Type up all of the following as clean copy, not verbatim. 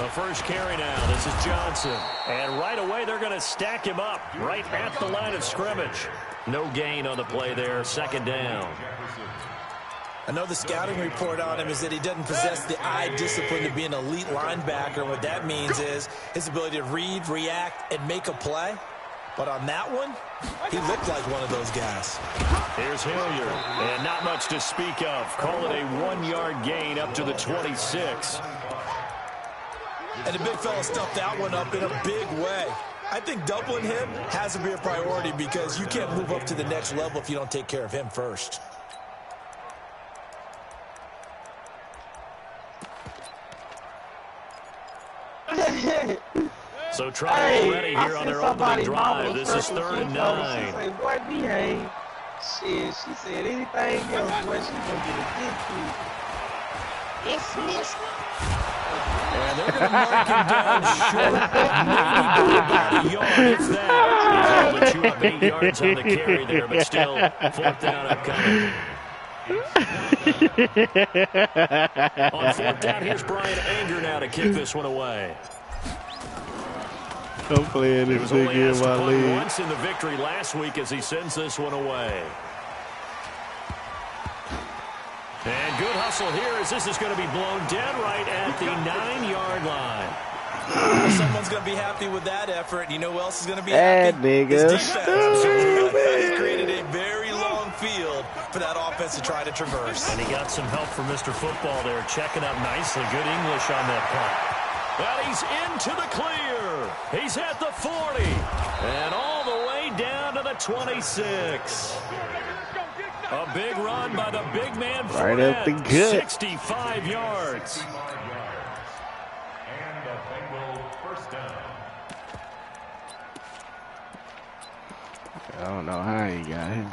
The first carry now. This is Johnson. And right away, they're going to stack him up right at the line of scrimmage. No gain on the play there. Second down. I know the scouting report on him is that he doesn't possess the eye discipline to be an elite linebacker. What that means is his ability to read, react, and make a play. But on that one, he looked like one of those guys. Here's Hilliard. And not much to speak of. Call it a 1-yard gain up to the 26. And the big fella stuffed that one up in a big way. I think doubling him has to be a priority because you can't move up to the next level if you don't take care of him first. So trouble ready here on their opening drive. This is 3rd and 9. She said, boy, behave. Shit, she said anything else, boy, she's going to get a dick tweet. It's missed. And they're going to mark him down short. Maybe about a yard, if that. He's able to chew up 8 yards on the carry there, but still 4th down upcoming. On 4th down, here's Brian Anger now to kick this one away. I'm playing this big in my league. Once in the victory last week as he sends this one away. And good hustle here as this is going to be blown dead right at the 9-yard line. Someone's going to be happy with that effort. You know who else is going to be happy? Nigga. He's created a very long field for that offense to try to traverse. And he got some help from Mr. Football there, checking up nicely. Good English on that punt. And he's into the clear. He's at the 40. And all the way down to the 26. A big run by the big man right up the gut. 65 yards. I don't know how he got him.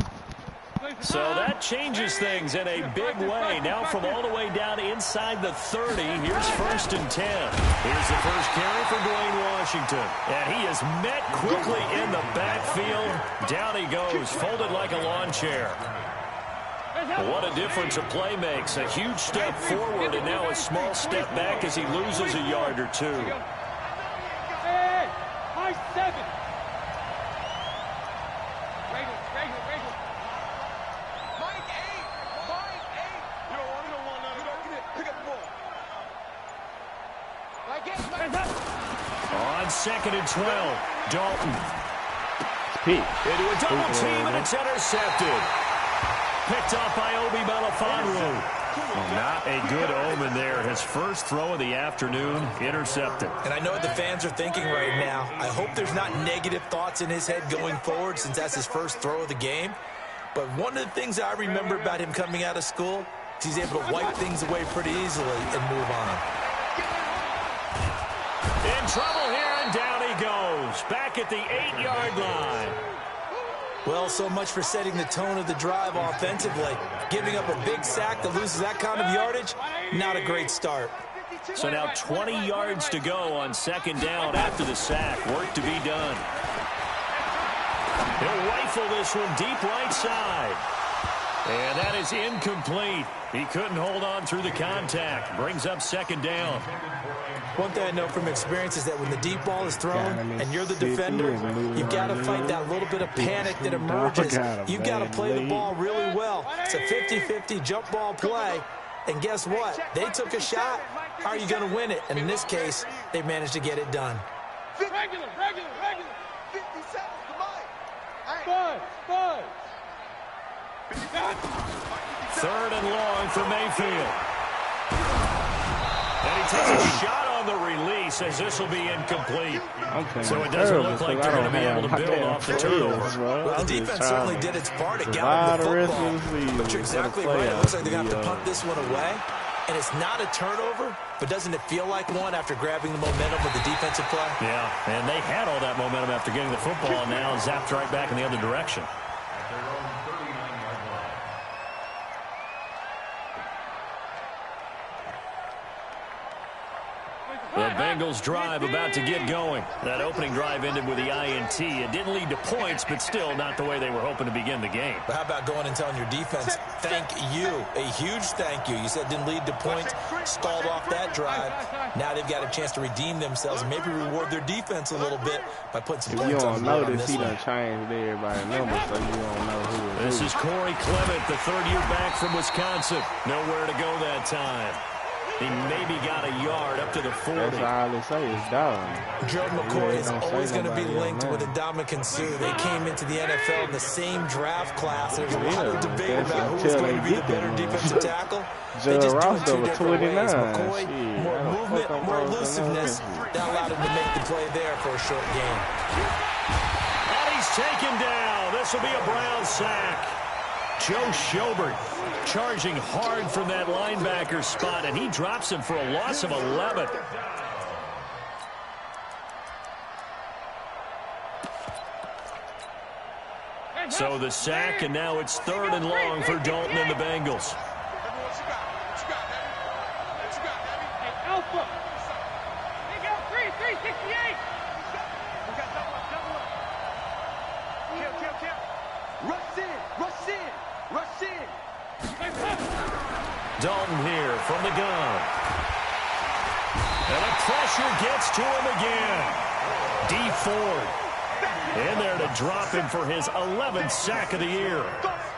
So that changes things in a big way. Now from all the way down inside the 30, here's 1st and 10. Here's the first carry for Dwayne Washington. And he is met quickly in the backfield. Down he goes, folded like a lawn chair. What a difference a play makes. A huge step forward and now a small step back as he loses a yard or two. On 2nd and 12, Dalton. Into a double team, and it's intercepted. Picked off by Obi Melifonwu. Not a good omen there. His first throw of the afternoon, intercepted. And I know what the fans are thinking right now. I hope there's not negative thoughts in his head going forward since that's his first throw of the game. But one of the things I remember about him coming out of school is he's able to wipe things away pretty easily and move on. In trouble here, and down he goes. Back at the 8-yard line. Well, so much for setting the tone of the drive offensively. Giving up a big sack that loses that kind of yardage, not a great start. So now 20 yards to go on 2nd down after the sack. Work to be done. He'll rifle this one deep right side. And that is incomplete. He couldn't hold on through the contact. Brings up 2nd down. One thing I know from experience is that when the deep ball is thrown and you're the defender, you've got to fight that little bit of panic that emerges. You've got to play the ball really well. It's a 50-50 jump ball play. And guess what? They took a shot. How are you going to win it? And in this case, they managed to get it done. Regular. 50 seconds to mine. Five. 3rd and long for Mayfield. And he takes a shot on the release as this will be incomplete. So it doesn't look like they're going to be able to build off the turnover. Well, the defense certainly did its part at galloping the football. But you're exactly right. It looks like they're going to have to punt this one away. And it's not a turnover, but doesn't it feel like one after grabbing the momentum with the defensive play? Yeah, and they had all that momentum after getting the football, and now zapped right back in the other direction. The Bengals drive about to get going. That opening drive ended with the INT. It didn't lead to points, but still not the way they were hoping to begin the game. But how about going and telling your defense, thank you, a huge thank you. You said didn't lead to points, stalled off that drive. Now they've got a chance to redeem themselves and maybe reward their defense a little bit by putting some points on the board on this one. You don't notice he done changed everybody's number, so you don't know who it is. This is Corey Clement, the third-year back from Wisconsin. Nowhere to go that time. He maybe got a yard up to the 40. That's all they say is dog. Gerald McCoy is always going to be linked with Ndamukong Suh. They came into the NFL in the same draft class. There's a lot of debate about who's going to be the better defensive tackle. They just do it two different ways. McCoy, more movement, more elusiveness. That allowed him to make the play there for a short gain. And he's taken down. This will be a Brown sack. Joe Schobert charging hard from that linebacker spot, and he drops him for a loss of 11. So the sack, and now it's 3rd and long for Dalton and the Bengals. Alpha. They got 368. Rush in. Dalton here from the gun. And the pressure gets to him again. Dee Ford in there to drop him for his 11th sack of the year.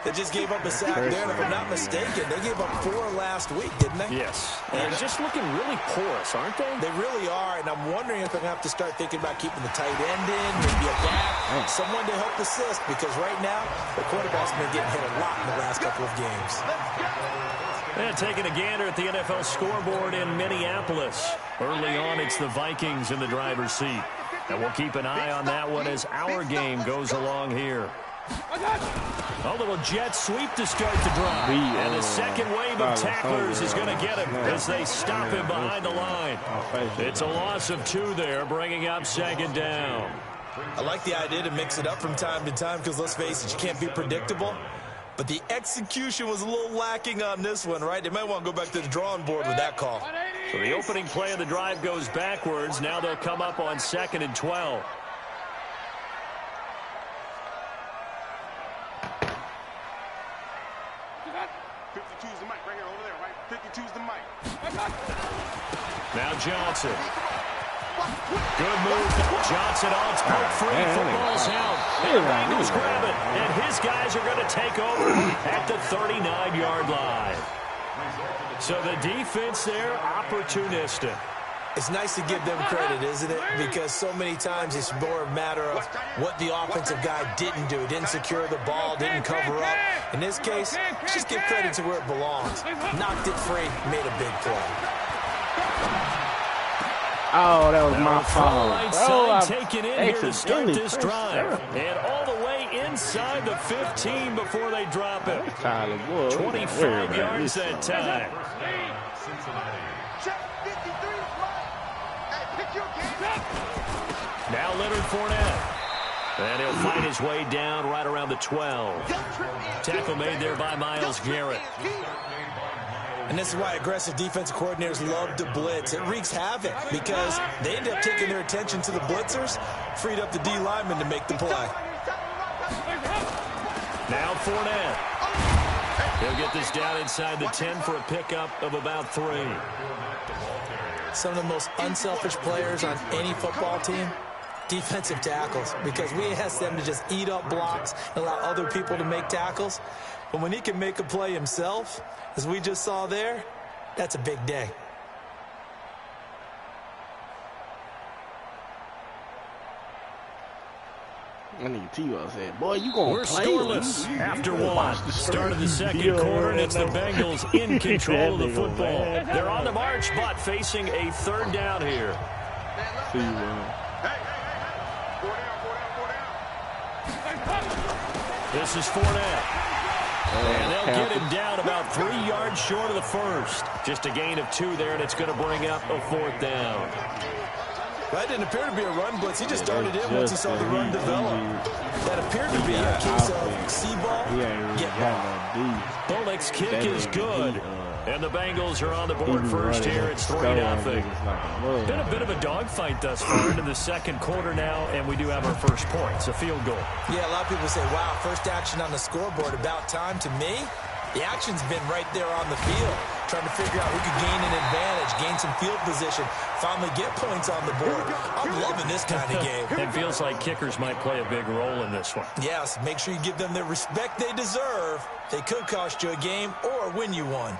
They just gave up a sack there, and if I'm not mistaken, they gave up 4 last week, didn't they? Yes. And just looking really porous, aren't they? They really are, and I'm wondering if they're going to have to start thinking about keeping the tight end in, maybe a back, someone to help assist, because right now, the quarterback's been getting hit a lot in the last couple of games. And taking a gander at the NFL scoreboard in Minneapolis. Early on, it's the Vikings in the driver's seat. And we'll keep an eye on that one as our game goes along here. A little jet sweep to start the drive. And the second wave of tacklers is going to get him as they stop him behind the line. It's a loss of 2 there, bringing up 2nd down. I like the idea to mix it up from time to time because, let's face it, you can't be predictable. But the execution was a little lacking on this one, right? They might want to go back to the drawing board with that call. So the opening play of the drive goes backwards. Now they'll come up on 2nd and 12. Now Johnson. Good move. Johnson on. It's broke free. Football's out. And the Bengals grab it. And his guys are going to take over at the 39-yard line. So the defense there, opportunistic. It's nice to give them credit, isn't it? Because so many times it's more a matter of what the offensive guy didn't do. Didn't secure the ball, didn't cover up. In this case, just give credit to where it belongs. Knocked it free, made a big play. Oh, that was my fault. Oh, taken in here to start this drive. And all the way inside the 15 before they drop it. 25 yards that time. Now Leonard Fournette. And he'll find his way down right around the 12. Tackle made there by Myles Garrett. And this is why aggressive defensive coordinators love to blitz. It wreaks havoc because they end up taking their attention to the blitzers, freed up the D lineman to make the play. Now Fournette. He'll get this down inside the 10 for a pickup of about 3. Some of the most unselfish players on any football team, defensive tackles, because we ask them to just eat up blocks and allow other people to make tackles. But when he can make a play himself, as we just saw there, that's a big day. I need T.O. said, boy, you going We're to play. scoreless after 1. Start of the second quarter, and it's the Bengals in control of the football. They're on the march, but facing a 3rd down here. See you, man. This is Fournette. And they'll get him down about 3 yards short of the first. Just a gain of 2 there, and it's going to bring up a 4th down. That didn't appear to be a run blitz. He just darted in once he saw the run develop. That appeared to be a case of see ball, get ball. Bullock's kick is good. And the Bengals are on the board first here. It's 3-0. Been a bit of a dogfight thus far into the second quarter now, and we do have our first points, a field goal. Yeah, a lot of people say, wow, first action on the scoreboard, about time. To me, the action's been right there on the field, trying to figure out who could gain an advantage, gain some field position, finally get points on the board. I'm loving this kind of game. It feels like kickers might play a big role in this one. Yes, make sure you give them the respect they deserve. They could cost you a game or win you one.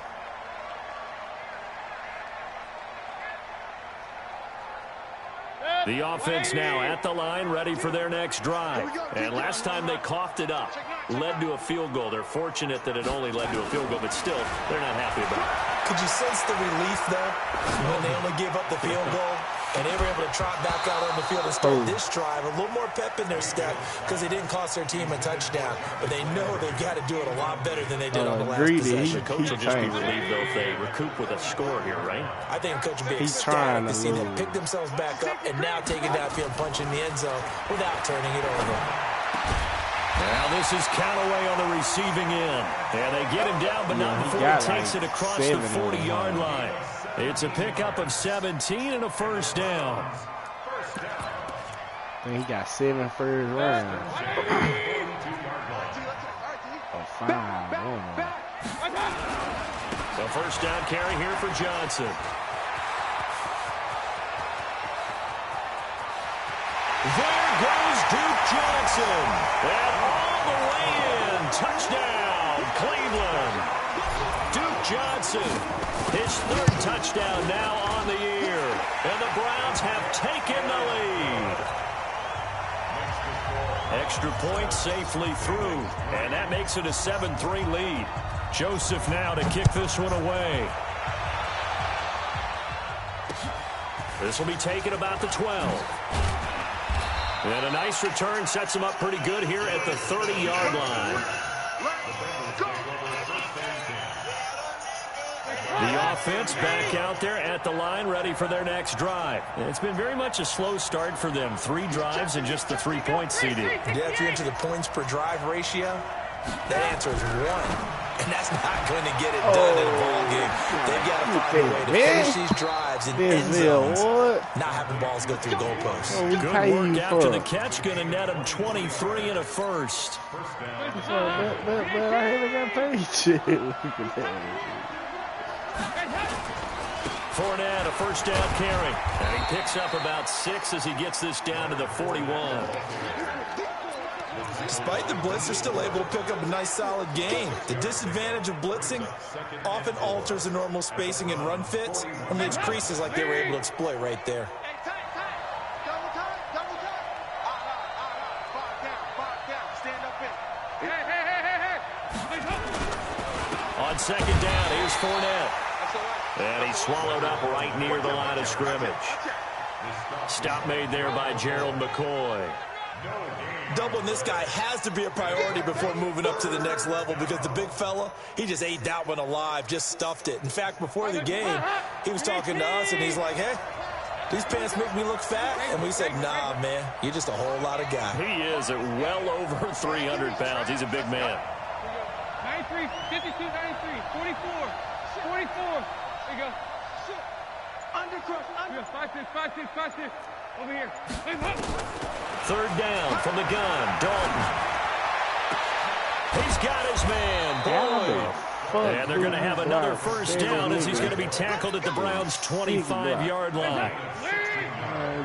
The offense now at the line, ready for their next drive. And last time they coughed it up, led to a field goal. They're fortunate that it only led to a field goal, but still, they're not happy about it. Could you sense the relief, though, when they only gave up the field goal? And they were able to trot back out on the field and start this drive. A little more pep in their step because they didn't cost their team a touchdown. But they know they've got to do it a lot better than they did on the last possession. Coach will just be relieved, though, if they recoup with a score here, right? I think Coach will be ecstatic to see them pick themselves back up and now take it downfield, punch in the end zone without turning it over. Now this is Callaway on the receiving end. And they get him down, but not before he takes it across the 40-yard line. It's a pickup of 17 and a first down. And he got 7 first rounds. Oh, 5. So first down carry here for Johnson. There goes Duke Johnson. And all the way in. Touchdown, Cleveland. Duke Johnson, his third touchdown now on the year. And the Browns have taken the lead. Extra point safely through. And that makes it a 7-3 lead. Joseph now to kick this one away. This will be taken about the 12. And a nice return sets him up pretty good here at the 30-yard line. The offense back out there at the line, ready for their next drive. It's been very much a slow start for them. 3 drives and just the 3 points, CD. Yeah, if you're into the points per drive ratio, that answer is 1. And that's not going to get it done in a ball game. They've got to find a way to finish these drives in end zones, not having balls go through goalposts. Good work after the catch. Going to net him 23 and a first. But I haven't got paid shit. Fournette, a first down carry. And he picks up about 6 as he gets this down to the 41. Despite the blitz, they're still able to pick up a nice, solid gain. The disadvantage of blitzing often alters the normal spacing and run fits and leaves creases like they were able to exploit right there. On second down, here's Fournette. And he's swallowed up right near the line of scrimmage. Stop made there by Gerald McCoy. Doubling this guy has to be a priority before moving up to the next level because the big fella, he just ate that one alive, just stuffed it. In fact, before the game, he was talking to us, and he's like, hey, these pants make me look fat. And we said, nah, man, you're just a whole lot of guy. He is at well over 300 pounds. He's a big man. 93, 52, 93, 44, 44. There you go. Undercross, under. 5-6, 5-6, 5-6. Over here. Third down from the gun. Dalton. He's got his man. Boyd. And they're going to have another first down as he's going to be tackled at the Browns' 25-yard line.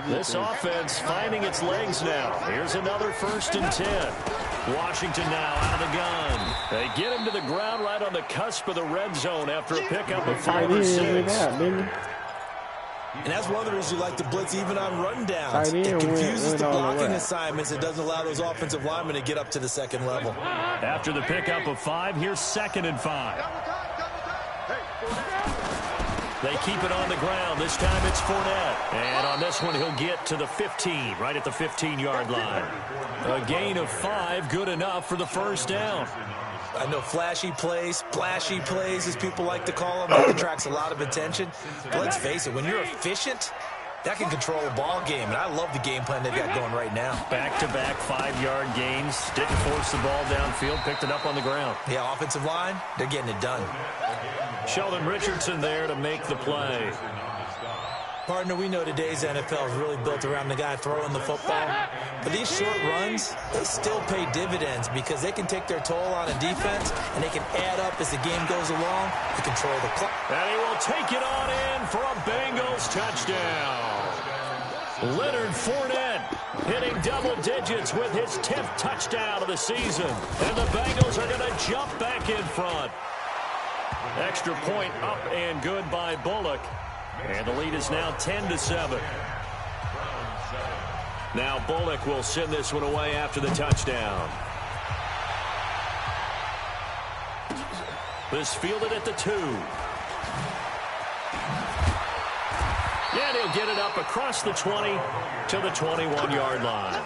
This offense finding its legs now. Here's another 1st and 10. Washington now out of the gun. They get him to the ground right on the cusp of the red zone after a pickup of 5 or 6. And that's one of the reasons you like to blitz even on rundowns. It confuses the blocking assignments. It doesn't allow those offensive linemen to get up to the second level. After the pickup of 5, here's 2nd and 5. They keep it on the ground. This time it's Fournette. And on this one, he'll get to the 15, right at the 15-yard line. A gain of 5, good enough for the first down. I know flashy plays, splashy plays, as people like to call them, that attracts a lot of attention. But let's face it, when you're efficient, that can control a ball game. And I love the game plan they've got going right now. Back-to-back 5-yard gains. Didn't force the ball downfield, picked it up on the ground. Yeah, offensive line, they're getting it done. Sheldon Richardson there to make the play. Partner, we know today's NFL is really built around the guy throwing the football. But these short runs, they still pay dividends because they can take their toll on a defense, and they can add up as the game goes along to control the clock. And he will take it on in for a Bengals touchdown. Leonard Fournette hitting double digits with his 10th touchdown of the season. And the Bengals are going to jump back in front. Extra point up and good by Bullock. And the lead is now 10-7. Now Bullock will send this one away after the touchdown. This fielded at the 2. And he'll get it up across the 20 to the 21-yard line.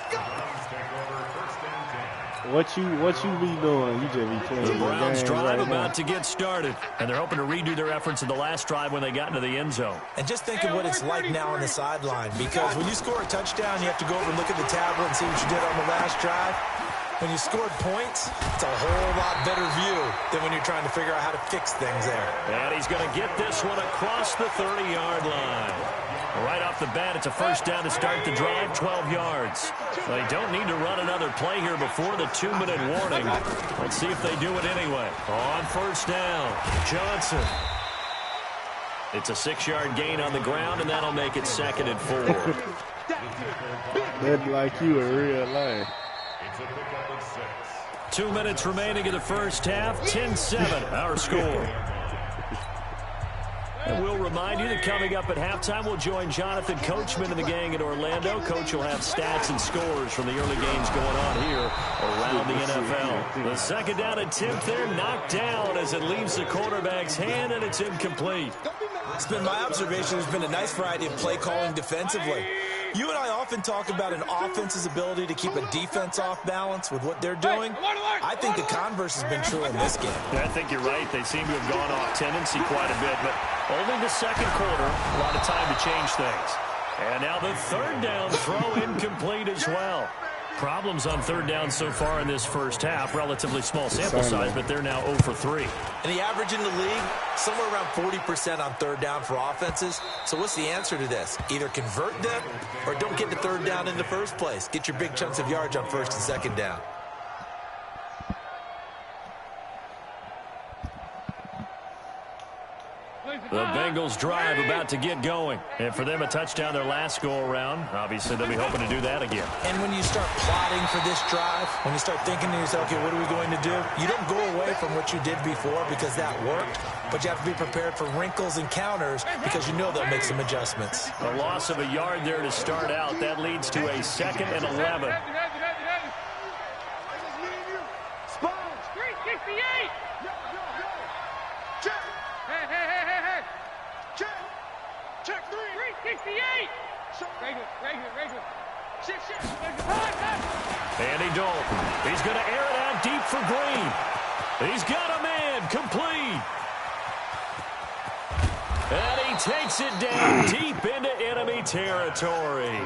What you be doing? You just be playing the Browns drive right about to get started, and they're hoping to redo their efforts in the last drive when they got into the end zone. And just think of what it's like now on the sideline, because when you score a touchdown, you have to go over and look at the tablet and see what you did on the last drive. When you scored points, it's a whole lot better view than when you're trying to figure out how to fix things there. And he's going to get this one across the 30-yard line. Right off the bat, it's a first down to start the drive, 12 yards. They don't need to run another play here before the 2-minute warning. Let's see if they do it anyway. On first down, Johnson. It's a 6-yard gain on the ground, and that'll make it 2nd and 4. That's like you in real life. 2 minutes remaining in the first half, 10-7, our score. And we'll remind you that coming up at halftime, we'll join Jonathan Coachman and the gang in Orlando. Coach will have stats and scores from the early games going on here around the NFL. The second down attempt there knocked down as it leaves the quarterback's hand, and it's incomplete. It's been my observation. There's been a nice variety of play calling defensively. You and I often talk about an offense's ability to keep a defense off balance with what they're doing. I think the converse has been true in this game. Yeah, I think you're right. They seem to have gone off tendency quite a bit, but only the second quarter, a lot of time to change things. And now the third down throw incomplete as well. Problems on third down so far in this first half. Relatively small sample size, but they're now 0 for 3. And the average in the league, somewhere around 40% on third down for offenses. So what's the answer to this? Either convert them or don't get to third down in the first place. Get your big chunks of yards on first and second down. The Bengals drive about to get going. And for them, a touchdown their last go-around. Obviously, they'll be hoping to do that again. And when you start plotting for this drive, when you start thinking to yourself, okay, what are we going to do? You don't go away from what you did before because that worked, but you have to be prepared for wrinkles and counters because you know they'll make some adjustments. A loss of a yard there to start out. That leads to a 2nd and 11. Andy Dalton. He's going to air it out deep for Green. He's got a man complete. And he takes it down deep into enemy territory.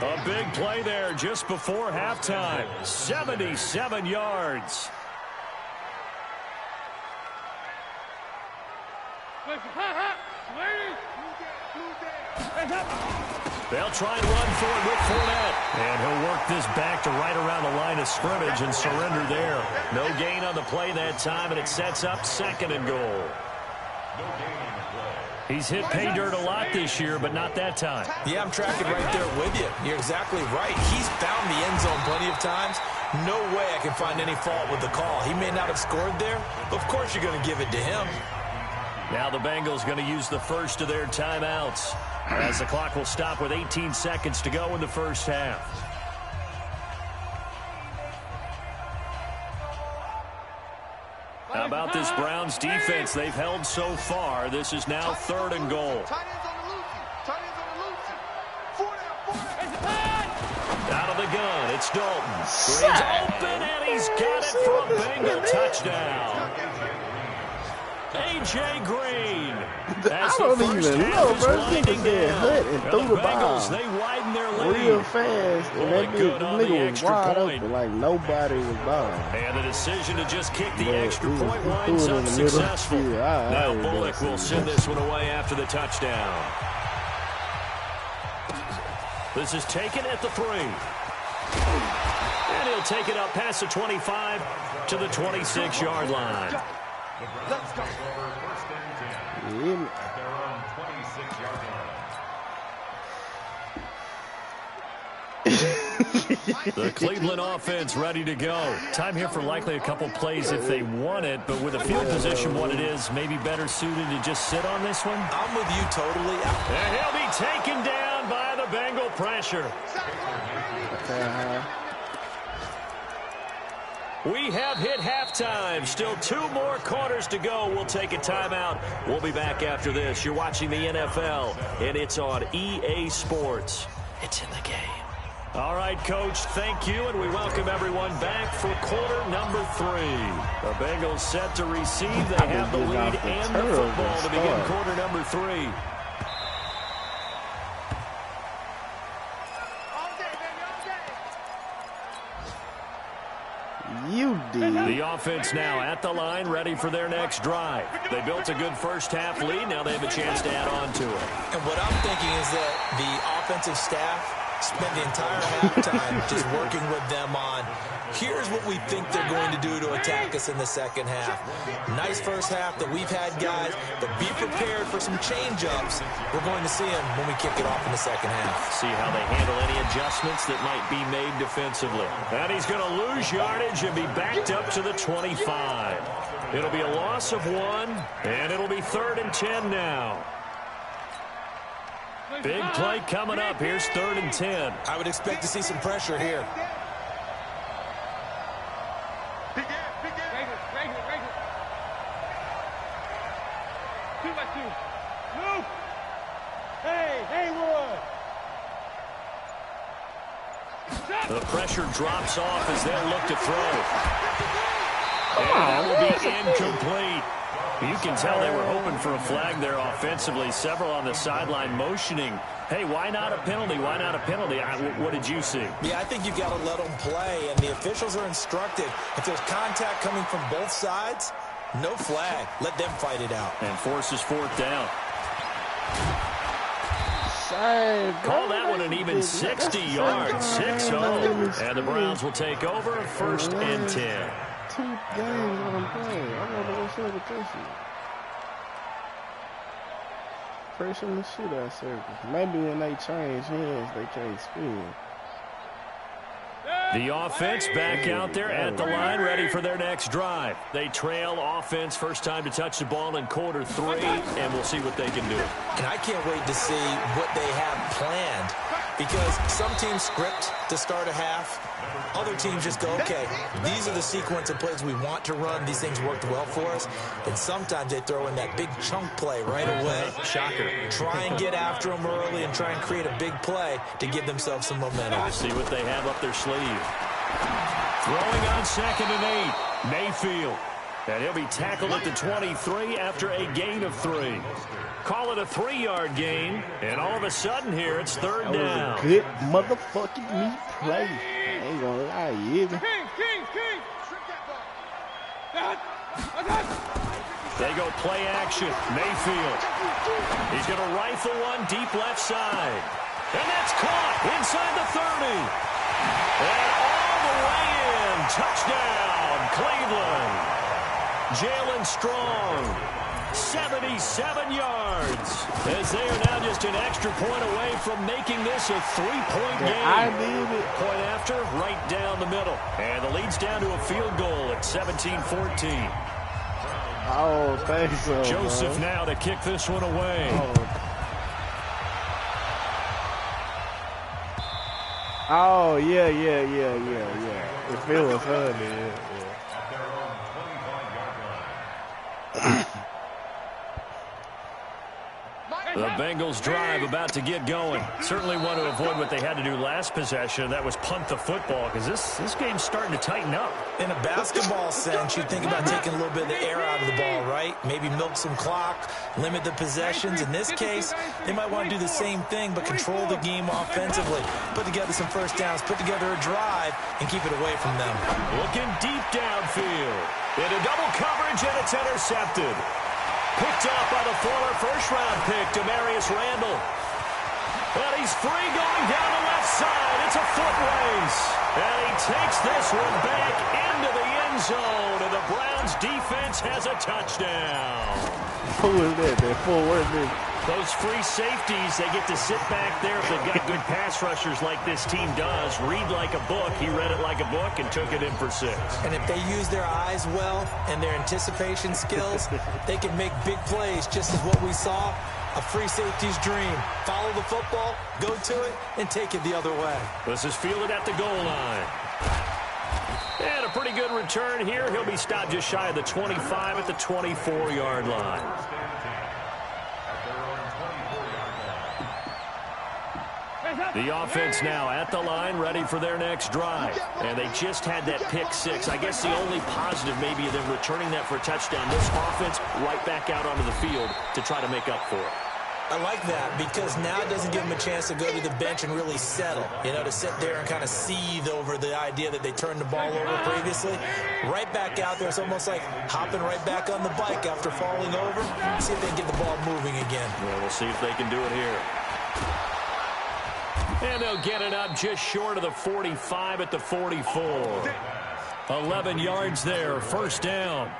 A big play there just before halftime. 77 yards. They'll try and run for it with Fournette. And he'll work this back to right around the line of scrimmage and surrender there. No gain on the play that time, and it sets up 2nd and goal. He's hit pay dirt a lot this year, but not that time. Yeah, I'm tracking right there with you. You're exactly right. He's found the end zone plenty of times. No way I can find any fault with the call. He may not have scored there, but of course you're going to give it to him. Now the Bengals going to use the first of their timeouts as the clock will stop with 18 seconds to go in the first half. How about this Browns defense they've held so far? This is now 3rd and goal. Out of the gun, it's Dalton. Green's open, and he's got it for a Bengal touchdown. A.J. Green. I don't even know, bro. Nigga said Hut and threw the Bengals, ball they widen their lead. real fast. And that nigga was wide open like nobody was balling. And the decision to just kick the extra point winds up successful. Now Bullock will send this one away after the touchdown. This is taken at the 3. And he'll take it up past the 25 to the 26-yard line. Let's go. The Cleveland offense ready to go. Time here for likely a couple plays if they want it, but with the field position what it is, maybe better suited to just sit on this one. I'm with you totally. And he'll be taken down by the Bengal pressure. We have hit halftime. Still 2 more quarters to go. We'll take a timeout. We'll be back after this. You're watching the NFL, and it's on EA Sports. It's in the game. All right, Coach, thank you, and we welcome everyone back for quarter number 3. The Bengals set to receive. They have the lead and the football to begin quarter number 3. You did. The offense now at the line, ready for their next drive. They built a good first-half lead. Now they have a chance to add on to it. And what I'm thinking is that the offensive staff spent the entire halftime just working with them on, here's what we think they're going to do to attack us in the second half. Nice first half that we've had, guys, but be prepared for some change-ups. We're going to see them when we kick it off in the second half. See how they handle any adjustments that might be made defensively. And he's going to lose yardage and be backed up to the 25. It'll be a loss of 1, and it'll be 3rd and 10 now. Big play coming up. Here's 3rd and 10. I would expect to see some pressure here. Break it. 2 by 2. Move. Hey, Haywood. The pressure drops off as they'll look to throw. And that will be incomplete. You can tell they were hoping for a flag there offensively. Several on the sideline motioning, hey, why not a penalty? Why not a penalty? What did you see? Yeah, I think you've got to let them play, and the officials are instructed. If there's contact coming from both sides, no flag. Let them fight it out. And forces 4th down. Call that one an even 60 yards, 6-0. And the Browns will take over 1st and 10. 2 games on them playing. I wonder what's up with this one. Pressure the shit out circle. Maybe when they change hands, they can't spin. The offense back out there at the line, ready for their next drive. They trail offense, first time to touch the ball in quarter 3, and we'll see what they can do. And I can't wait to see what they have planned, because some teams script to start a half. Other teams just go, okay, these are the sequence of plays we want to run. These things worked well for us. And sometimes they throw in that big chunk play right away. Shocker. Try and get after them early and try and create a big play to give themselves some momentum. Let's see what they have up their sleeve. Throwing on 2nd and 8. Mayfield. And he'll be tackled at the 23 after a gain of 3. Call it a 3-yard gain. And all of a sudden here, it's 3rd down. That was a good motherfucking meat play. I ain't gonna lie, you. King. They go play action. Mayfield. He's going to rifle one deep left side. And that's caught inside the 30. And all the way in. Touchdown, Cleveland. Jalen Strong, 77 yards. As they are now just an extra point away from making this a 3-point game. I did it. Point after, right down the middle. And the lead's down to a field goal at 17-14. Oh, thanks so, Joseph bro. now to kick this one away. Oh, yeah. If it was her, then, yeah. The Bengals drive about to get going. Certainly want to avoid what they had to do last possession. That was punt the football, because this game's starting to tighten up. In a basketball sense, you think about taking a little bit of the air out of the ball, right? Maybe milk some clock, limit the possessions. In this case, they might want to do the same thing, but control the game offensively. Put together some first downs, put together a drive, and keep it away from them. Looking deep downfield. Into double coverage, and it's intercepted. Picked up by the former first-round pick, Demarius Randall. And he's free going down the left side. It's a foot race. And he takes this one back into the end zone. And the Browns defense has a touchdown. Who is that? That forward nigga. Those free safeties, they get to sit back there if they've got good pass rushers like this team does. Read like a book. He read it like a book and took it in for 6. And if they use their eyes well and their anticipation skills, they can make big plays, just as what we saw. A free safety's dream. Follow the football, go to it, and take it the other way. This is fielded at the goal line. And a pretty good return here. He'll be stopped just shy of the 25 at the 24-yard line. The offense now at the line, ready for their next drive. And they just had that pick 6. I guess the only positive maybe of them returning that for a touchdown. This offense right back out onto the field to try to make up for it. I like that because now it doesn't give them a chance to go to the bench and really settle, to sit there and kind of seethe over the idea that they turned the ball over previously. Right back out there, it's almost like hopping right back on the bike after falling over. See if they can get the ball moving again. Well, we'll see if they can do it here. And they'll get it up just short of the 45 at the 44. 11 yards there, first down.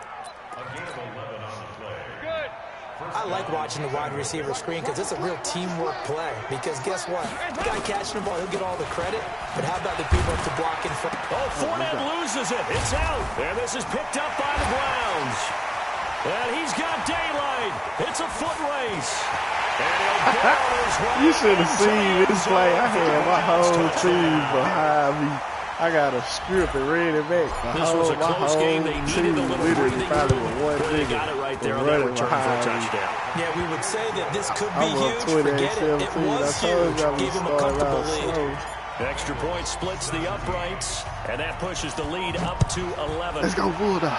I like watching the wide receiver screen because it's a real teamwork play. Because guess what? The guy catching the ball, he'll get all the credit. But how about the people to block in front? Oh, Fournette loses it. It's out. And this is picked up by the Browns. And he's got daylight. It's a foot race. You should have seen this play. I had my whole team behind me. I got a script and read it back. This was a close game. They needed a little breathing room. They got it right there on that return for a touchdown. Yeah, we would say that this could be huge. Forget it. It was huge. Gave him a comfortable lead. Extra point splits the uprights, and that pushes the lead up to 11. Let's go, Bulldogs.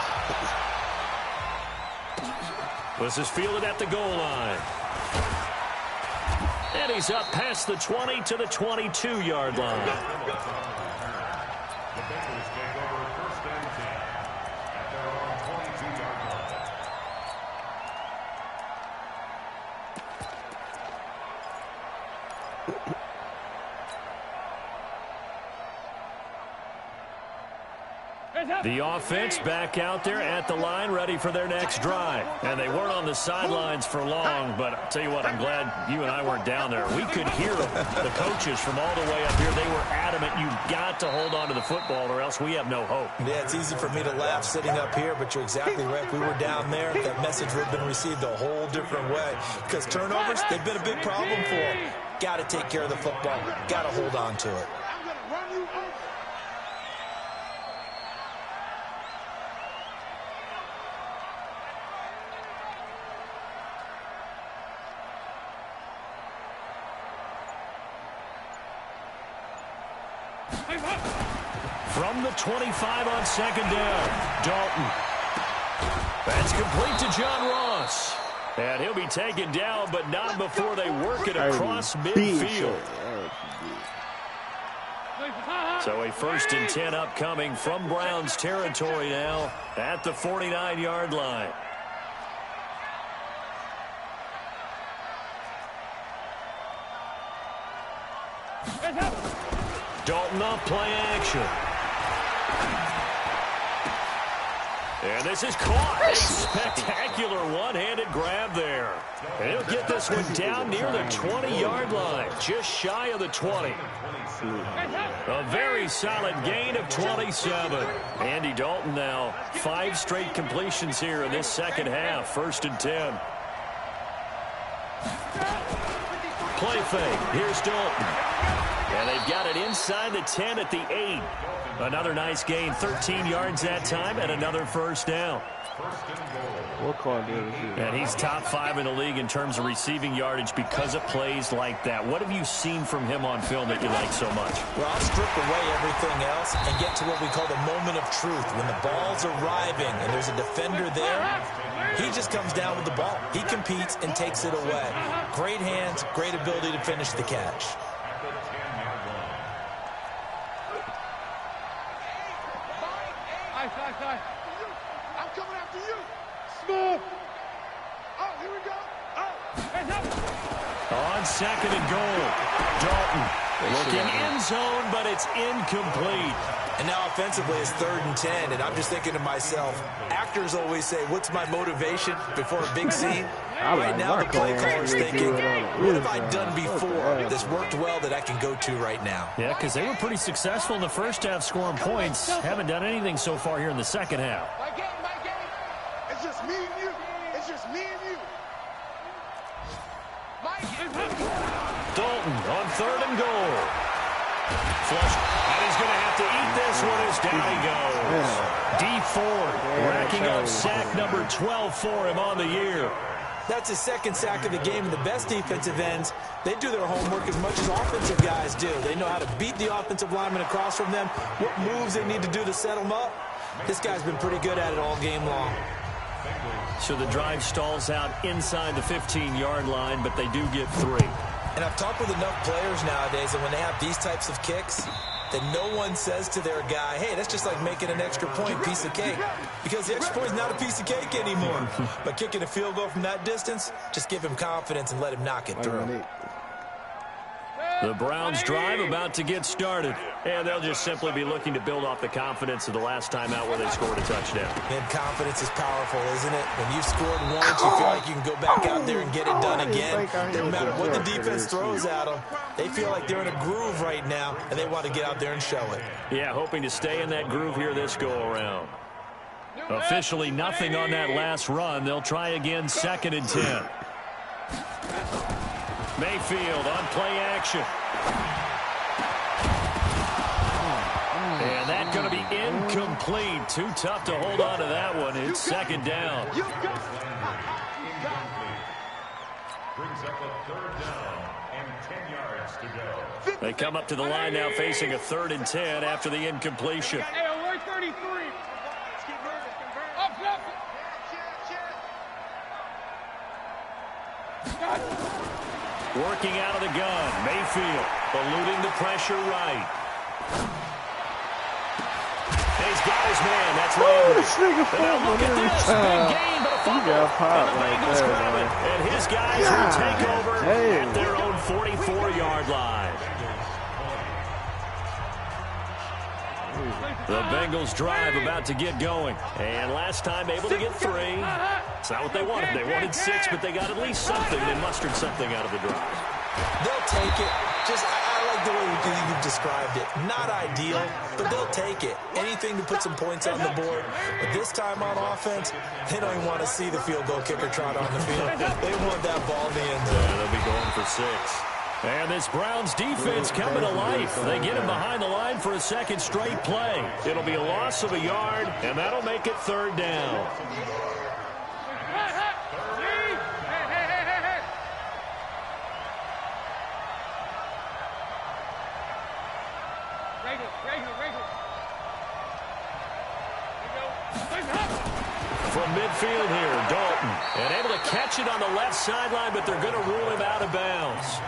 This is fielded at the goal line. And he's up past the 20 to the 22-yard line. The offense back out there at the line, ready for their next drive. And they weren't on the sidelines for long, but I'll tell you what, I'm glad you and I weren't down there. We could hear the coaches from all the way up here. They were adamant, you've got to hold on to the football or else we have no hope. Yeah, it's easy for me to laugh sitting up here, but you're exactly right. If we were down there, that message would have been received a whole different way. Because turnovers, they've been a big problem for them. Got to take care of the football. Got to hold on to it. From the 25 on second down, Dalton. That's complete to John Ross. And he'll be taken down, but not before they work it across midfield. So a 1st and 10 upcoming from Browns territory now at the 49-yard line. Dalton off play action. And this is caught. A spectacular one-handed grab there. And he'll get this one down near the 20-yard line, just shy of the 20. A very solid gain of 27. Andy Dalton now 5 straight completions here in this second half. 1st and 10. Play fake. Here's Dalton. And they've got it inside the 10 at the 8. Another nice gain, 13 yards that time, and another first down. What call did it do? And he's top 5 in the league in terms of receiving yardage because of plays like that. What have you seen from him on film that you like so much? Well, I'll strip away everything else and get to what we call the moment of truth. When the ball's arriving and there's a defender there, he just comes down with the ball. He competes and takes it away. Great hands, great ability to finish the catch. I'm coming after you. Smooth. Oh, here we go. On second and goal, Dalton looking end zone, but it's incomplete. And now offensively it's 3rd and 10, and I'm just thinking to myself, actors always say, what's my motivation before a big scene? Right now the play caller's thinking, what have I done before that's worked well that I can go to right now? Yeah, because they were pretty successful in the first half scoring points. Haven't done anything so far here in the second half. My game. It's just me and you. It's just me and you. Dalton on 3rd and goal. Flush, and he's going to have to eat this one as down he goes. Dee Ford racking up sack number 12 for him on the year. That's his 2nd sack of the game, and the best defensive ends, they do their homework as much as offensive guys do. They know how to beat the offensive lineman across from them, what moves they need to do to set them up. This guy's been pretty good at it all game long. So the drive stalls out inside the 15-yard line, but they do get 3. And I've talked with enough players nowadays that when they have these types of kicks, that no one says to their guy, hey, that's just like making an extra point, piece of cake. Because the extra point is not a piece of cake anymore. But kicking a field goal from that distance, just give him confidence and let him knock it through. The Browns drive about to get started. And they'll just simply be looking to build off the confidence of the last time out where they scored a touchdown. And confidence is powerful, isn't it? When you've scored once, you feel like you can go back out there and get it done again. No matter what the defense throws at them, they feel like they're in a groove right now, and they want to get out there and show it. Yeah, hoping to stay in that groove here this go-around. Officially nothing on that last run. They'll try again, 2nd and 10. Mayfield on play action. And that's going to be incomplete. Too tough to hold on to that one. It's 2nd down. Brings up a 3rd down and 10 yards to go. They come up to the line now facing a 3rd and 10 after the incompletion. Hey, alert 33. Up. Working out of the gun. Mayfield eluding the pressure right. He's got his man. That's Landry. Now look at this. Big gain, but a fumble. And the Bengals grab it. And his guys will take over at their own 44-yard line. The Bengals drive about to get going. And last time able to get 3. It's not what they wanted. They wanted 6, but they got at least something. They mustered something out of the drive. They'll take it. I like the way you described it. Not ideal, but they'll take it. Anything to put some points on the board. But this time on offense, they don't even want to see the field goal kicker trot on the field. They want that ball in the end zone. Yeah, they'll be going for 6. And this Browns defense coming to life. They get him behind the line for a 2nd straight play. It'll be a loss of a yard, and that'll make it 3rd down. From midfield here, Dalton. And able to catch it on the left sideline, but they're going to rule him out of bounds.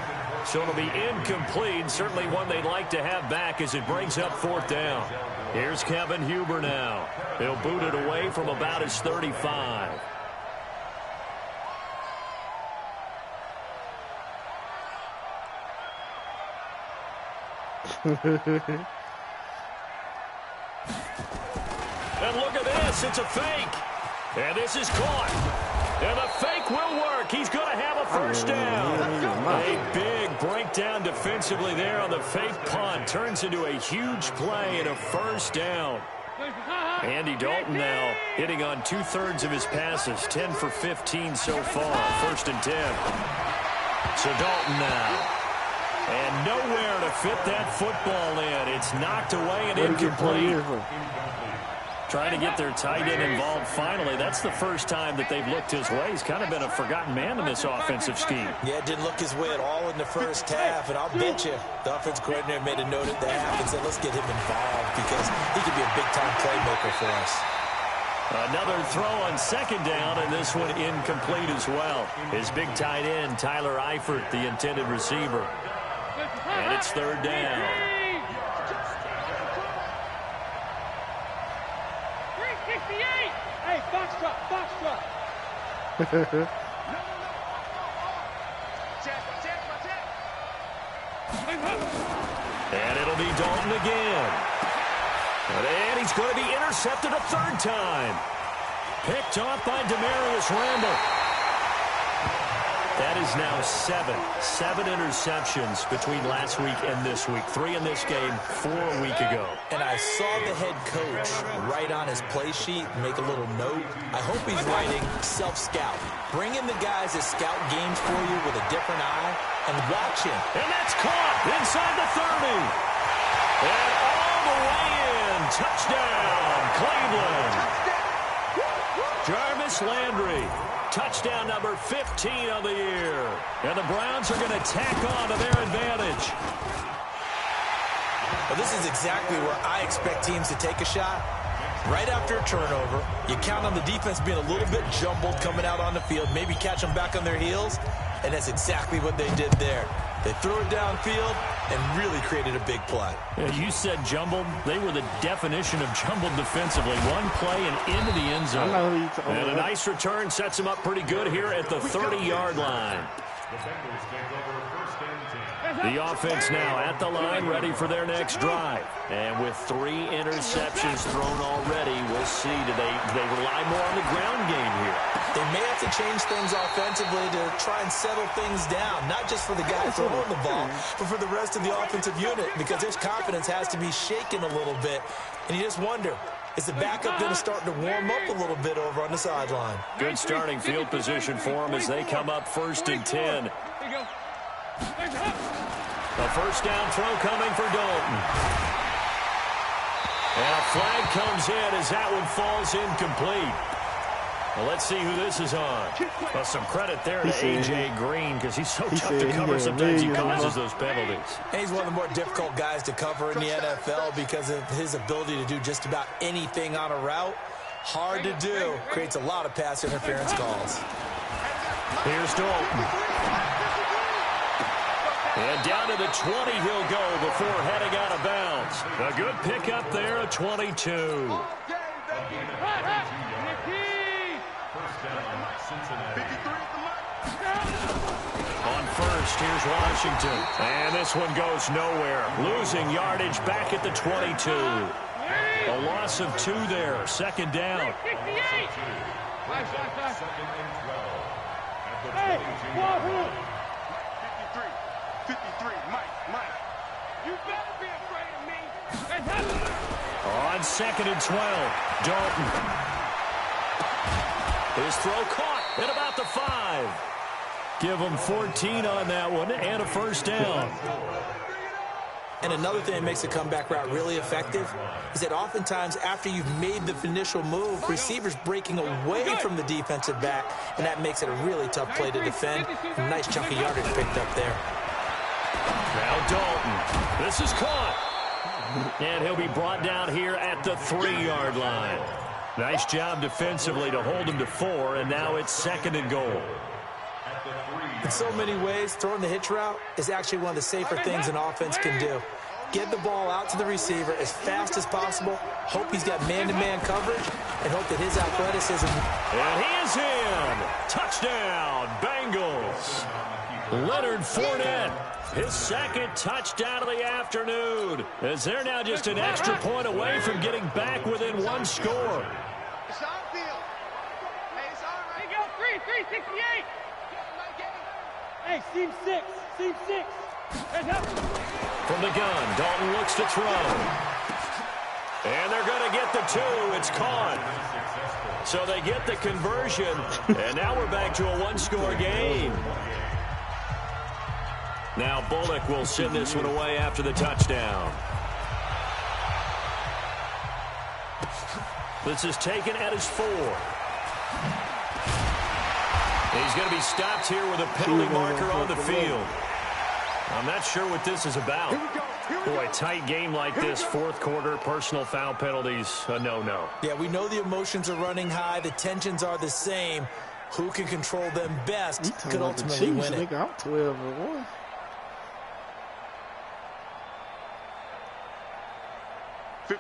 So it'll be incomplete. Certainly one they'd like to have back as it brings up 4th down. Here's Kevin Huber now. He'll boot it away from about his 35. And look at this. It's a fake. And this is caught. And the fake will work. He's going to have a first down. A big breakdown defensively there on the fake punt. Turns into a huge play and a first down. Andy Dalton now hitting on 2/3 of his passes. 10 for 15 so far. 1st and 10. So Dalton now. And nowhere to fit that football in. It's knocked away and incomplete. Trying to get their tight end involved finally. That's the first time that they've looked his way. He's kind of been a forgotten man in this offensive scheme. Yeah, it didn't look his way at all in the first half. And I'll bet you the offense coordinator made a note at the half and said, let's get him involved because he could be a big-time playmaker for us. Another throw on second down, and this one incomplete as well. His big tight end, Tyler Eifert, the intended receiver. And it's third down. 368! Hey, box drop. And it'll be Dalton again. And he's going to be intercepted a third time. Picked off by Demarius Randall. That is now seven interceptions between last week and this week. 3 in this game, 4 a week ago. And I saw the head coach write on his play sheet, make a little note. I hope he's writing self-scout. Bring in the guys that scout games for you with a different eye and watch him. And that's caught inside the 30. And all the way in. Touchdown, Cleveland. Jarvis Landry. Touchdown number 15 of the year. And the Browns are going to tack on to their advantage. Well, this is exactly where I expect teams to take a shot. Right after a turnover, you count on the defense being a little bit jumbled coming out on the field, maybe catch them back on their heels, and that's exactly what they did there. They threw it downfield and really created a big play. You said jumbled. They were the definition of jumbled defensively. One play and into the end zone. And a nice return sets him up pretty good here at the 30-yard line. The offense now at the line, ready for their next drive. And with 3 interceptions thrown already, we'll see. Do they rely more on the ground game here? They may have to change things offensively to try and settle things down, not just for the guy throwing the ball, but for the rest of the offensive unit, because his confidence has to be shaken a little bit. And you just wonder, is the backup going to start to warm up a little bit over on the sideline? Good starting field position for them as they come up 1st and 10. A first down throw coming for Dalton. And a flag comes in as that one falls incomplete. Well, let's see who this is on. Well, some credit there to A.J. Green because he's so tough to cover. Sometimes he causes those penalties. And he's one of the more difficult guys to cover in the NFL because of his ability to do just about anything on a route. Hard to do. Creates a lot of pass interference calls. Here's Dalton. And down to the 20 he'll go before heading out of bounds. A good pickup there, a 22. On first, here's Washington. And this one goes nowhere. Losing yardage back at the 22. A loss of 2 there. 2nd down. Hey, 53, Mike. You better be afraid of me. On 2nd and 12, Dalton. His throw caught at about the 5. Give him 14 on that one and a first down. And another thing that makes the comeback route really effective is that oftentimes after you've made the initial move, receivers breaking away from the defensive back, and that makes it a really tough play to defend. A nice chunk of yardage picked up there. Now Dalton. This is caught. And he'll be brought down here at the 3-yard line. Nice job defensively to hold him to 4, and now it's 2nd and goal. In so many ways, throwing the hitch route is actually one of the safer things an offense can do. Get the ball out to the receiver as fast as possible, hope he's got man-to-man coverage, and hope that his athleticism... And he is in! Touchdown, Bengals! Leonard Fournette, his 2nd touchdown of the afternoon, as they're now just an extra point away from getting back within 1 score. It's on field. Hey, it's all right. Hey, go 368. Hey, seam 6. From the gun, Dalton looks to throw. And they're going to get the 2. It's caught. So they get the conversion, and now we're back to a 1-score game. Now Bullock will send this one away after the touchdown. This is taken at his 4. He's going to be stopped here with a penalty marker on the field. I'm not sure what this is about. Boy, a tight game like this, fourth quarter, personal foul penalties, a no-no. Yeah, we know the emotions are running high. The tensions are the same. Who can control them best could ultimately win it. I'm 12-1.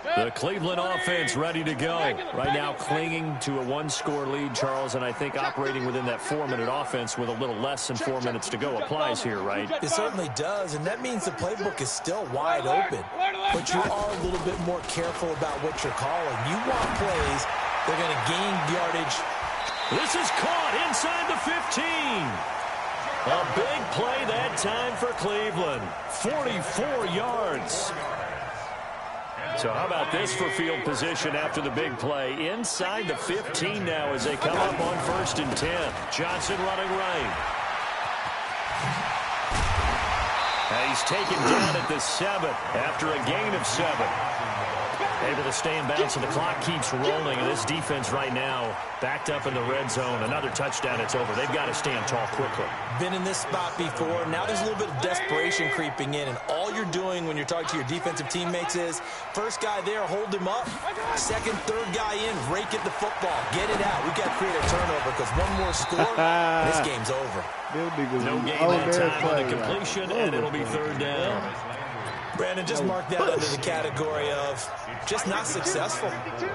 The Cleveland offense ready to go. Right now clinging to a one-score lead, Charles, and I think operating within that 4-minute offense with a little less than 4 minutes to go applies here, right? It certainly does, and that means the playbook is still wide open. But you are a little bit more careful about what you're calling. You want plays, they're going to gain yardage. This is caught inside the 15. A big play that time for Cleveland. 44 yards. So how about this for field position after the big play? Inside the 15 now as they come up on 1st and 10. Johnson running right. And he's taken down at the 7 after a gain of 7. Able to stay in bounds, and the clock keeps rolling. And this defense right now backed up in the red zone. Another touchdown, it's over. They've got to stand tall quickly. Been in this spot before. Now there's a little bit of desperation creeping in, and all you're doing when you're talking to your defensive teammates is first guy there, hold him up. Second, third guy in, rake at the football. Get it out. We've got to create a turnover because one more score, this game's over. No gain that time on the completion, and it'll be 3rd down. Brandon, just mark that under the category of just not successful.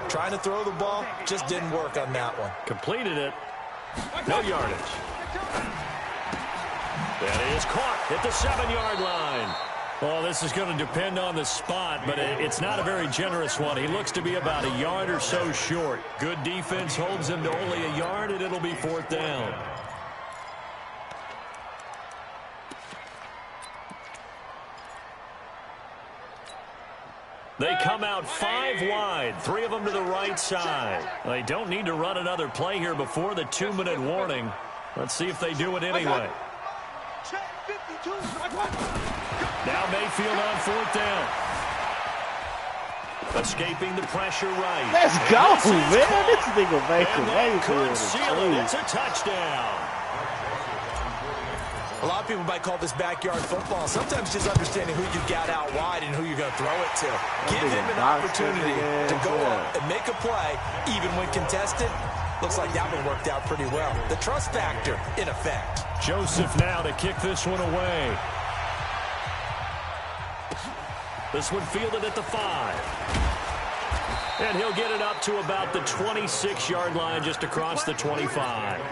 Trying to throw the ball, just didn't work on that one. Completed it. No yardage. That is caught at the 7-yard line. Well, this is going to depend on the spot, but it's not a very generous one. He looks to be about a yard or so short. Good defense holds him to only a yard, and it'll be 4th down. They come out 5 wide, 3 of them to the right side. They don't need to run another play here before the 2-minute warning. Let's see if they do it anyway. Now Mayfield on 4th down. Escaping the pressure right. Let's go, man. This nigga Mayfield Mayfield. It's a touchdown. A lot of people might call this backyard football. Sometimes just understanding who you've got out wide and who you're going to throw it to. Give him an opportunity to go up and make a play, even when contested. Looks like that one worked out pretty well. The trust factor, in effect. Joseph now to kick this one away. This one fielded at the 5. And he'll get it up to about the 26-yard line, just across the 25.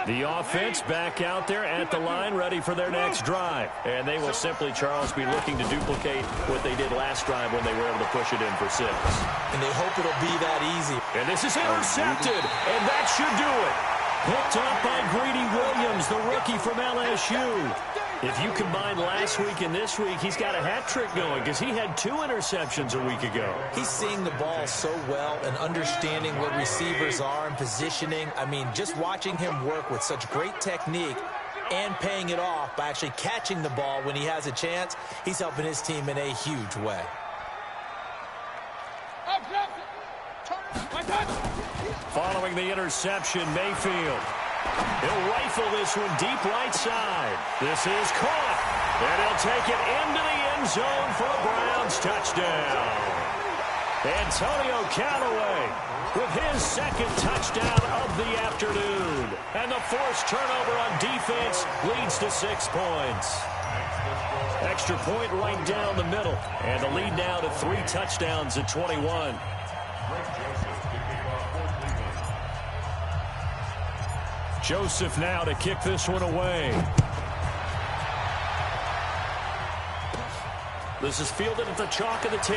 The offense back out there at the line, ready for their next drive. And they will simply, Charles, be looking to duplicate what they did last drive when they were able to push it in for 6. And they hope it'll be that easy. And this is intercepted, and that should do it. Picked up by Greedy Williams, the rookie from LSU. If you combine last week and this week, he's got a hat trick going because he had 2 interceptions a week ago. He's seeing the ball so well and understanding where receivers are and positioning. I mean, just watching him work with such great technique and paying it off by actually catching the ball when he has a chance, he's helping his team in a huge way. Following the interception, Mayfield. He'll rifle this one deep right side. This is caught. And he'll take it into the end zone for a Browns touchdown. Antonio Callaway with his 2nd touchdown of the afternoon. And the forced turnover on defense leads to 6 points. Extra point right down the middle. And the lead now to 3 touchdowns at 21. Joseph now to kick this one away. This is fielded at the chalk of the 10.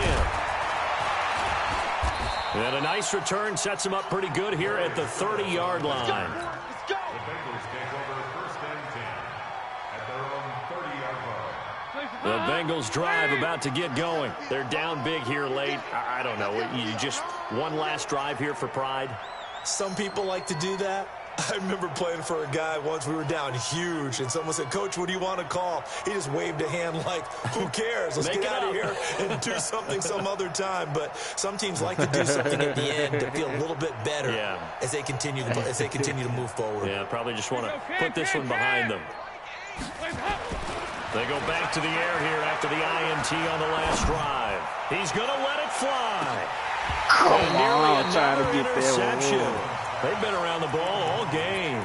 And a nice return sets him up pretty good here at the 30-yard line. The Bengals drive about to get going. They're down big here late. I don't know. You just one last drive here for pride? Some people like to do that. I remember playing for a guy once. We were down huge, and someone said, "Coach, what do you want to call?" He just waved a hand like, "Who cares? Let's get out of here and do something some other time." But some teams like to do something at the end to feel a little bit better as they continue to move forward. Yeah, probably just want to put this one behind them. They go back to the air here after the INT on the last drive. He's going to let it fly. Come on, trying to get interception. They've been around the ball all game.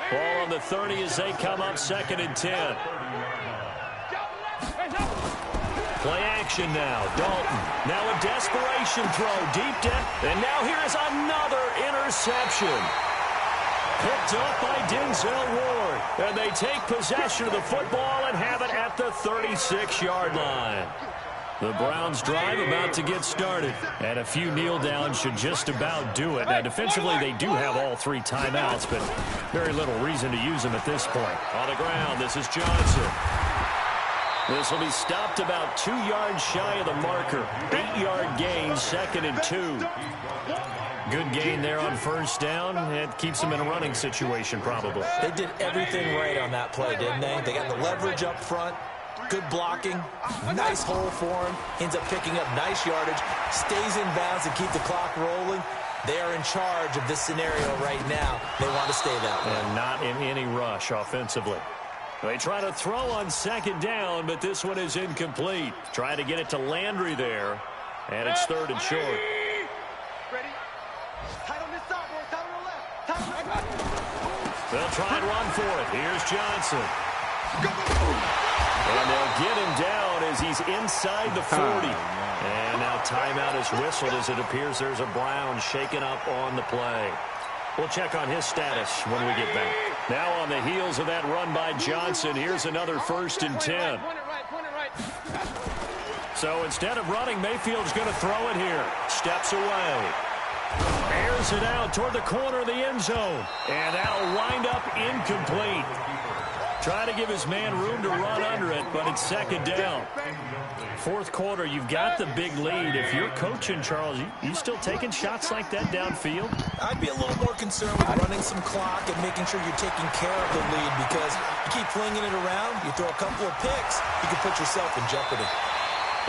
Ball on the 30 as they come up 2nd and 10. Play action now. Dalton. Now a desperation throw. Deep depth. And now here is another interception. Picked up by Denzel Ward. And they take possession of the football and have it at the 36-yard line. The Browns drive about to get started. And a few kneel downs should just about do it. Now, defensively, they do have all 3 timeouts, but very little reason to use them at this point. On the ground, this is Johnson. This will be stopped about 2 yards shy of the marker. 8-yard gain, 2nd and 2. Good gain there on 1st down. It keeps them in a running situation, probably. They did everything right on that play, didn't they? They got the leverage up front. Good blocking, nice hole for him, ends up picking up nice yardage, stays in bounds and keep the clock rolling. They are in charge of this scenario right now. They want to stay that way. And not in any rush offensively. They try to throw on 2nd down, but this one is incomplete. Try to get it to Landry there, and it's 3rd and short. Ready? Tight on this side, boys. Tight on the left. Tight on the right. They'll try and run for it. Here's Johnson. And they'll get him down as he's inside the 40. And now timeout is whistled as it appears there's a Brown shaken up on the play. We'll check on his status when we get back. Now on the heels of that run by Johnson, here's another 1st and 10. So instead of running, Mayfield's going to throw it here. Steps away. Airs it out toward the corner of the end zone. And that'll wind up incomplete. Try to give his man room to run under it, but it's 2nd down. 4th quarter, you've got the big lead. If you're coaching, Charles, you still taking shots like that downfield? I'd be a little more concerned with running some clock and making sure you're taking care of the lead, because you keep flinging it around, you throw a couple of picks, you can put yourself in jeopardy.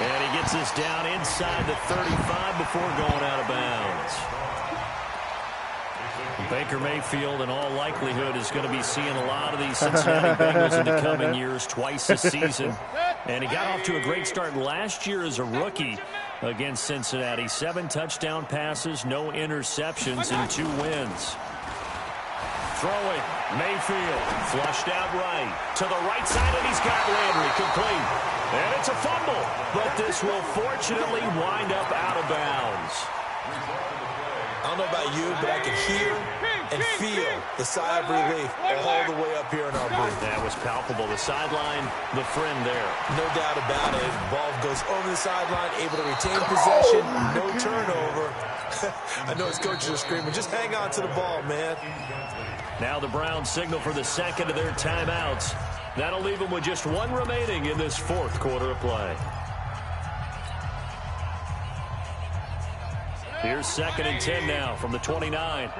And he gets this down inside the 35 before going out of bounds. Baker Mayfield, in all likelihood, is going to be seeing a lot of these Cincinnati Bengals in the coming years, twice this season. And he got off to a great start last year as a rookie against Cincinnati. 7 touchdown passes, no interceptions, and 2 wins. Throwing, Mayfield, flushed out right. To the right side, and he's got Landry complete. And it's a fumble, but this will fortunately wind up out of bounds. I don't know about you, but I can hear and feel the sigh of relief all the way up here in our booth. That was palpable. The sideline, the friend there. No doubt about it. Ball goes over the sideline, able to retain possession, no turnover. I know his coaches are screaming, just hang on to the ball, man. Now the Browns signal for the 2nd of their timeouts. That'll leave them with just 1 remaining in this 4th quarter of play. Here's 2nd and 10 now from the 29.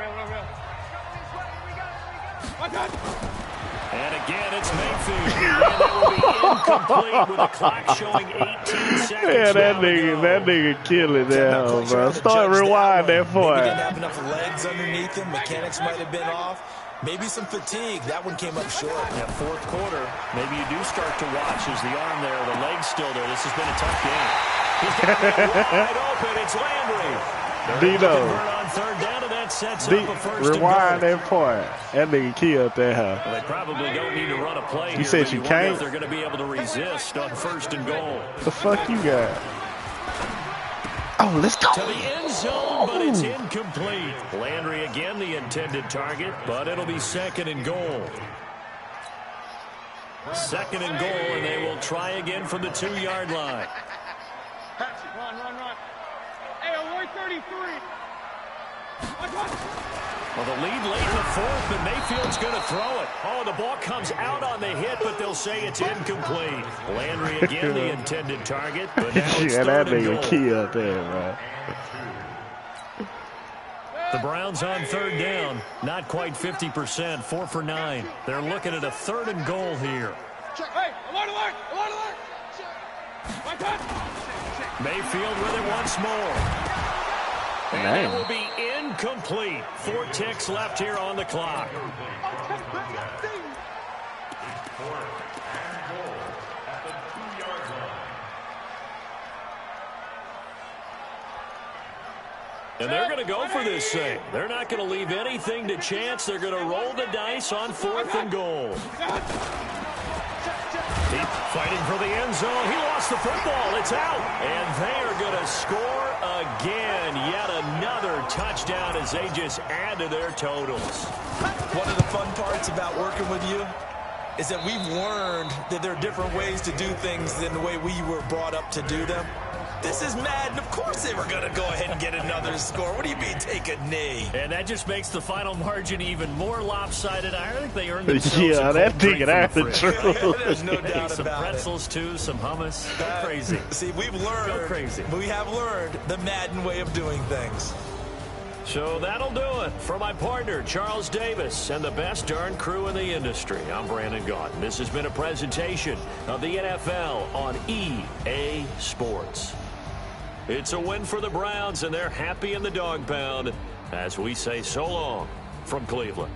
And again, it's Mayfield. And that will be incomplete with the clock showing 18 seconds. Yeah, that nigga kill it now, bro. Start rewind that point. Maybe didn't have enough legs underneath him. Mechanics might have been off. Maybe some fatigue. That one came up short. Yeah, 4th quarter, maybe you do start to watch as the arm there, the leg's still there. This has been a tough game. He's got it wide open. It's Landry. Dino. On 3rd down, and that sets up a 1st rewind that point. That nigga killed that house. Well, they probably don't need to run a play. You said you can't? If they're going to be able to resist on 1st and goal. The fuck you got? Oh, let's go. To the end zone, but it's incomplete. Landry again, the intended target, but it'll be 2nd and goal. 2nd and goal, and they will try again from the 2-yard line. Run. Hey, Roy 33. Well, the lead late in the 4th, but Mayfield's going to throw it. Oh, the ball comes out on the hit, but they'll say it's incomplete. Landry again, the intended target, but now it's 3rd and goal. That nigga killed there, man. The Browns on third down, not quite 50%, 4 for 9. They're looking at a 3rd and goal here. Hey, alert, alert, alert, alert. Right touch. Mayfield with it once more. And it will be incomplete. 4 ticks left here on the clock. And they're going to go for this thing. They're not going to leave anything to chance. They're going to roll the dice on 4th and goal. He's fighting for the end zone. He lost the football. It's out. And they are going to score again. Yet another touchdown as they just add to their totals. One of the fun parts about working with you is that we've learned that there are different ways to do things than the way we were brought up to do them. This is Madden. Of course they were going to go ahead and get another score. What do you mean take a knee? And that just makes the final margin even more lopsided. I think they earned themselves yeah, a that drink thing out from the the truth. There's no doubt some about pretzels, too, some hummus. Go crazy. See, we've learned. Go crazy. We have learned the Madden way of doing things. So that'll do it. For my partner, Charles Davis, and the best darn crew in the industry, I'm Brandon Gaudin. This has been a presentation of the NFL on EA Sports. It's a win for the Browns, and they're happy in the dog pound as we say so long from Cleveland.